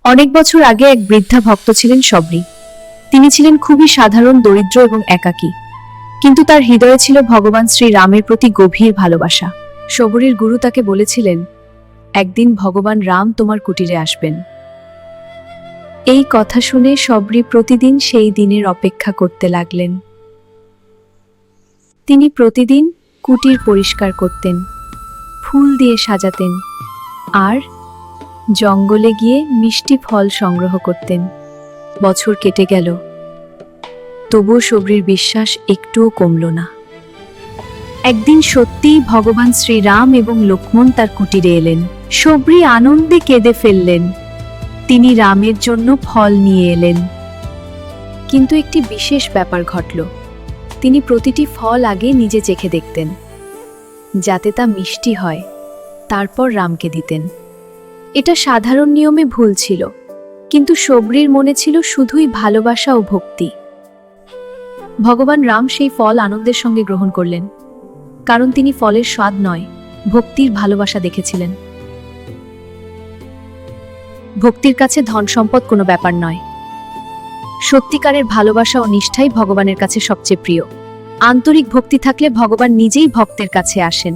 অনেক বছর আগে এক বৃদ্ধা ভক্ত ছিলেন শবরী। তিনি ছিলেন খুবই সাধারণ, দরিদ্র এবং একাকী, কিন্তু তার হৃদয়ে ছিল ভগবান শ্রী রামের প্রতি গভীর ভালোবাসা। শবরীর গুরু তাকে বলেছিলেন, একদিন ভগবান রাম তোমার কুটিরে আসবেন। এই কথা শুনে শবরী প্রতিদিন সেই দিনের অপেক্ষা করতে লাগলেন। তিনি প্রতিদিন কুটির পরিষ্কার করতেন, ফুল দিয়ে সাজাতেন আর জঙ্গলে গিয়ে মিষ্টি ফল সংগ্রহ করতেন। বছর কেটে গেল, তবুও শবরীর বিশ্বাস একটুও কমল না। একদিন সত্যিই ভগবান শ্রীরাম এবং লক্ষ্মণ তার কুটিরে এলেন। শবরী আনন্দে কেঁদে ফেললেন। তিনি রামের জন্য ফল নিয়ে এলেন, কিন্তু একটি বিশেষ ব্যাপার ঘটল। তিনি প্রতিটি ফল আগে নিজে চেখে দেখতেন, যাতে তা মিষ্টি হয়, তারপর রামকে দিতেন। এটা সাধারণ নিয়মে ভুল ছিল, কিন্তু শবরীর মনে ছিল শুধুই ভালোবাসা ও ভক্তি। ভগবান রাম সেই ফল আনন্দের সঙ্গে গ্রহণ করলেন, কারণ তিনি ফলের স্বাদ নয়, ভক্তির ভালোবাসা দেখেছিলেন। ভক্তির কাছে ধন সম্পদ কোনো ব্যাপার নয়। সত্যিকারের ভালোবাসা ও নিষ্ঠাই ভগবানের কাছে সবচেয়ে প্রিয়। আন্তরিক ভক্তি থাকলে ভগবান নিজেই ভক্তের কাছে আসেন।